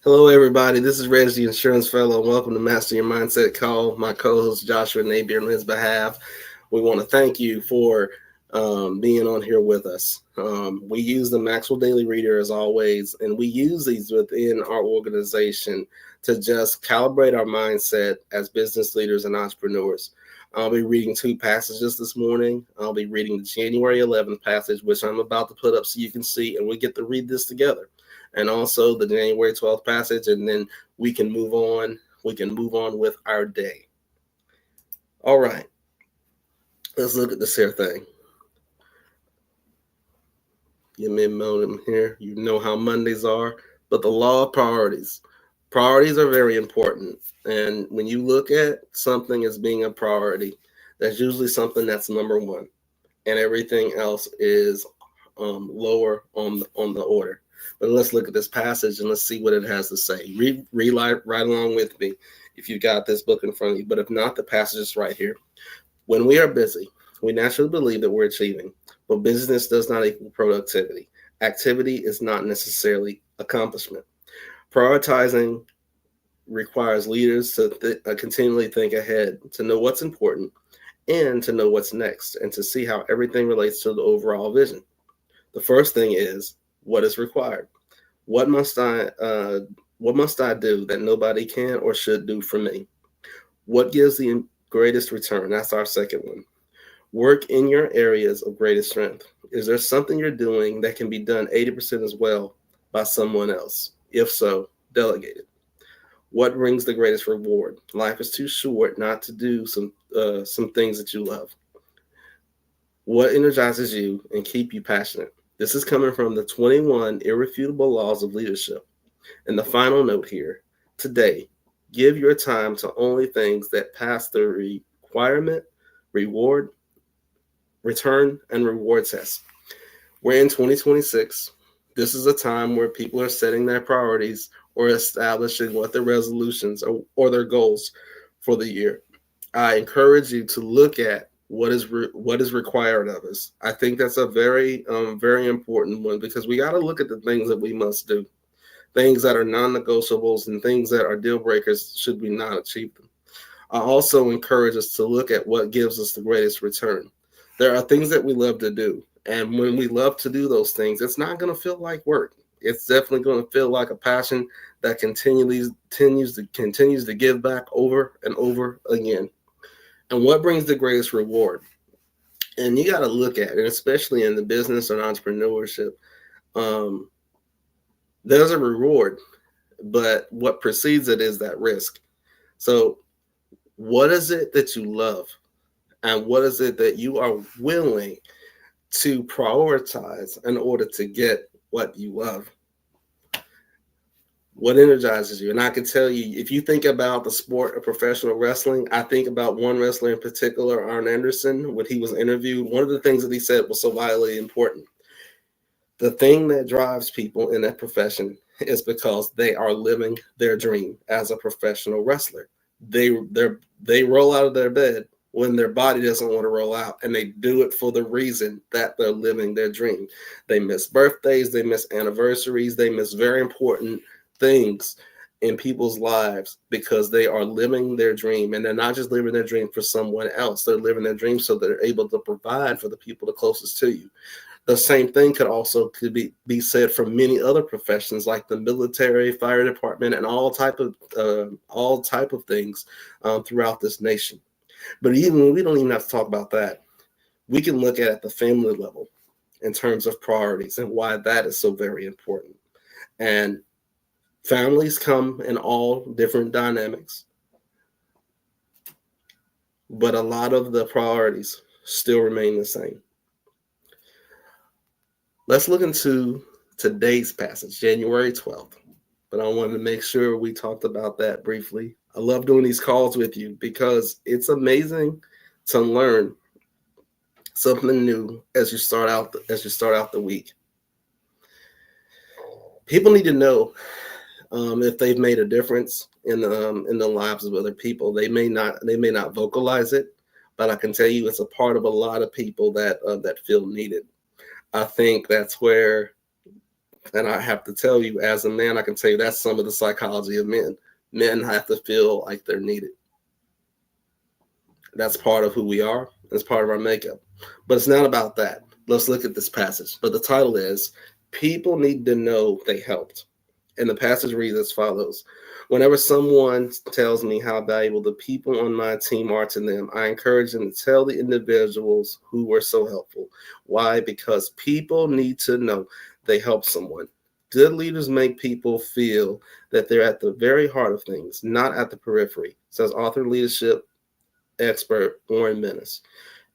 Hello, everybody. This is Reg, the insurance fellow, and welcome to Master Your Mindset Call. My co-host Joshua Napier on his behalf. We want to thank you for being on here with us. We use the Maxwell Daily Reader as always, and we use these within our organization to just calibrate our mindset as business leaders and entrepreneurs. I'll be reading two passages this morning. I'll be reading the January 11th passage, which I'm about to put up so you can see, and we get to read this together, and also the January 12th passage, and then we can move on. We can move on with our day. All right, let's look at this here thing. Give me a moment here. You know how Mondays are, but the law of priorities. Priorities are very important, and when you look at something as being a priority, that's usually something that's number one, and everything else is lower on the order. But let's look at this passage and let's see what it has to say. Read right along with me if you've got this book in front of you. But if not, the passage is right here. When we are busy, we naturally believe that we're achieving, but business does not equal productivity. Activity is not necessarily accomplishment. Prioritizing requires leaders to continually think ahead, to know what's important, and to know what's next, and to see how everything relates to the overall vision. The first thing is what is required. What must I do that nobody can or should do for me? What gives the greatest return? That's our second one. Work in your areas of greatest strength. Is there something you're doing that can be done 80% as well by someone else? If so, delegate it. What brings the greatest reward? Life is too short not to do some things that you love. What energizes you and keep you passionate? This is coming from the 21 irrefutable laws of leadership. And the final note here, today, give your time to only things that pass the requirement, reward, return, and reward test. We're in 2026. This is a time where people are setting their priorities or establishing what their resolutions or their goals for the year. I encourage you to look at what is required of us. I think that's a very very important one, because we got to look at the things that we must do, things that are non-negotiables, and things that are deal breakers should we not achieve them. I also encourage us to look at what gives us the greatest return. There are things that we love to do, and when we love to do those things, it's not going to feel like work. It's definitely going to feel like a passion that continues to give back over and over again. And what brings the greatest reward? And you got to look at it, especially in the business and entrepreneurship. There's a reward, but what precedes it is that risk. So, what is it that you love? And what is it that you are willing to prioritize in order to get what you love? What energizes you? And I can tell you, if you think about the sport of professional wrestling, I think about one wrestler in particular, Arn Anderson. When he was interviewed, one of the things that he said was so vitally important. The thing that drives people in that profession is because they are living their dream as a professional wrestler. They roll out of their bed when their body doesn't want to roll out, and they do it for the reason that they're living their dream. They miss birthdays, they miss anniversaries, they miss very important things in people's lives because they are living their dream. And they're not just living their dream for someone else, they're living their dream so they're able to provide for the people the closest to you. The same thing could be said for many other professions like the military, fire department, and all type of things throughout this nation. But even we don't even have to talk about that. We can look at the family level in terms of priorities and why that is so very important. And families come in all different dynamics, but a lot of the priorities still remain the same. Let's look into today's passage, January 12th. But I wanted to make sure we talked about that briefly. I love doing these calls with you because it's amazing to learn something new as you start out the week. People need to know if they've made a difference in the lives of other people. They may not vocalize it, but I can tell you it's a part of a lot of people that feel needed. I think that's where And I have to tell you, as a man, I can tell you that's some of the psychology of men. Men have to feel like they're needed. That's part of who we are. That's part of our makeup. But it's not about that. Let's look at this passage. But the title is People Need to Know They Helped. And the passage reads as follows. Whenever someone tells me how valuable the people on my team are to them, I encourage them to tell the individuals who were so helpful. Why? Because people need to know they helped someone. Good leaders make people feel that they're at the very heart of things, not at the periphery, says author leadership expert Warren Menace.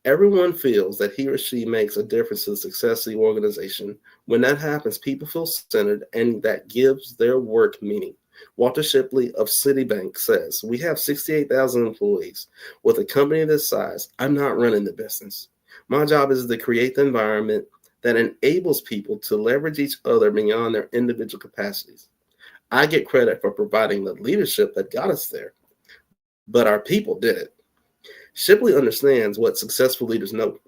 Everyone feels that he or she makes a difference to the success of the organization. When that happens, people feel centered, and that gives their work meaning. Walter Shipley of Citibank says, "We have 68,000 employees. With a company this size, I'm not running the business. My job is to create the environment that enables people to leverage each other beyond their individual capacities. I get credit for providing the leadership that got us there, but our people did it." Shipley understands what successful leaders know.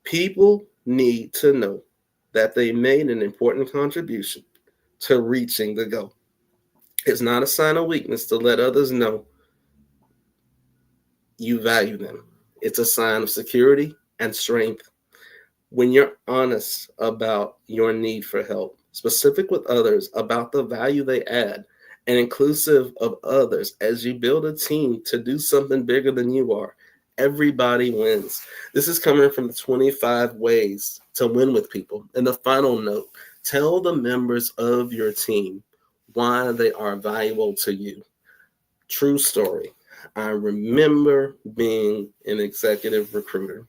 People need to know that they made an important contribution to reaching the goal. It's not a sign of weakness to let others know you value them. It's a sign of security and strength. When you're honest about your need for help, specific with others about the value they add, and inclusive of others as you build a team to do something bigger than you are, everybody wins. This is coming from the 25 ways to win with people. And the final note, tell the members of your team why they are valuable to you. True story. I remember being an executive recruiter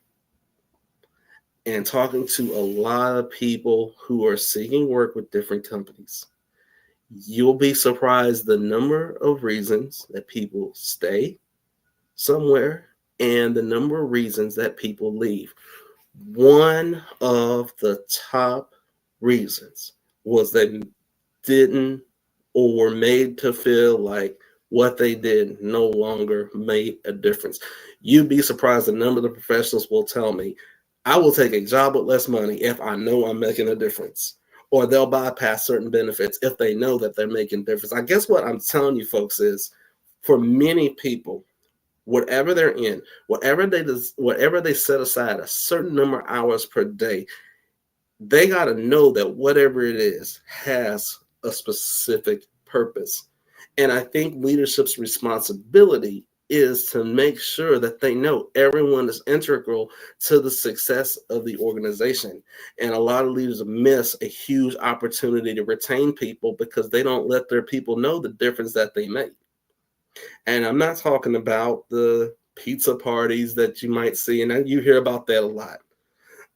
and talking to a lot of people who are seeking work with different companies. You'll be surprised the number of reasons that people stay somewhere and the number of reasons that people leave. One of the top reasons was they didn't or were made to feel like what they did no longer made a difference. You'd be surprised the number of the professionals will tell me, I will take a job with less money if I know I'm making a difference. Or they'll bypass certain benefits if they know that they're making a difference. I guess what I'm telling you folks is, for many people, whatever they're in, whatever they set aside a certain number of hours per day, they got to know that whatever it is has a specific purpose. And I think leadership's responsibility is to make sure that they know everyone is integral to the success of the organization. And a lot of leaders miss a huge opportunity to retain people because they don't let their people know the difference that they make. And I'm not talking about the pizza parties that you might see, and you hear about that a lot,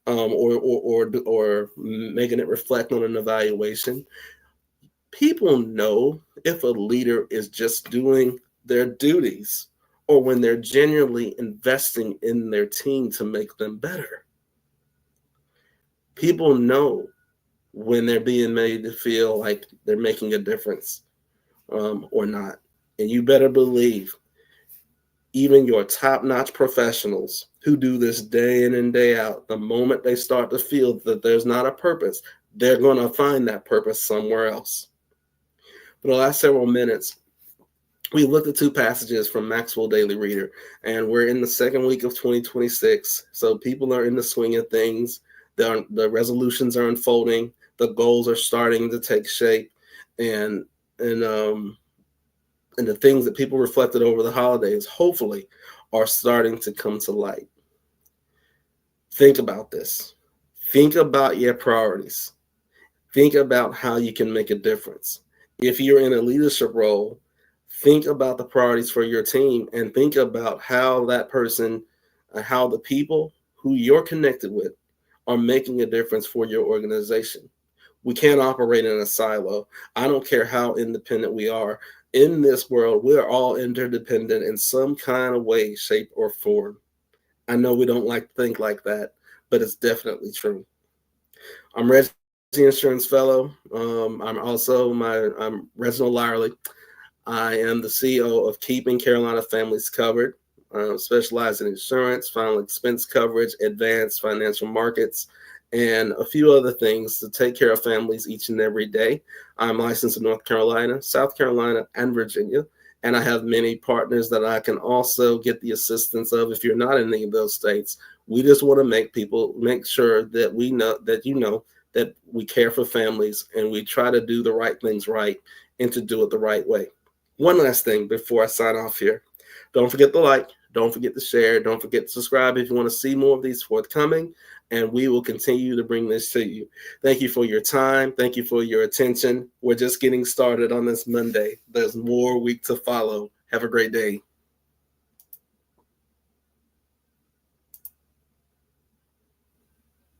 or making it reflect on an evaluation. People know if a leader is just doing their duties or when they're genuinely investing in their team to make them better. People know when they're being made to feel like they're making a difference, or not. And you better believe even your top-notch professionals who do this day in and day out, the moment they start to feel that there's not a purpose, they're going to find that purpose somewhere else. For the last several minutes, we looked at two passages from Maxwell Daily Reader, and we're in the second week of 2026. So people are in the swing of things. The resolutions are unfolding. The goals are starting to take shape, and the things that people reflected over the holidays, hopefully, are starting to come to light. Think about this. Think about your priorities. Think about how you can make a difference. If you're in a leadership role, think about the priorities for your team and think about how that person, how the people who you're connected with are making a difference for your organization. We can't operate in a silo. I don't care how independent we are. In this world, we're all interdependent in some kind of way, shape, or form. I know we don't like to think like that, but it's definitely true. I'm Reggie Insurance Fellow. I'm Reginald Lyerly. I am the CEO of Keeping Carolina Families Covered, specialized in insurance, final expense coverage, advanced financial markets, and a few other things to take care of families each and every day. I'm licensed in North Carolina, South Carolina, and Virginia. And I have many partners that I can also get the assistance of if you're not in any of those states. We just want to make sure that we know that that we care for families and we try to do the right things right and to do it the right way. One last thing before I sign off here. Don't forget to like, don't forget to share, don't forget to subscribe if you want to see more of these forthcoming, and we will continue to bring this to you. Thank you for your time. Thank you for your attention. We're just getting started on this Monday. There's more week to follow. Have a great day.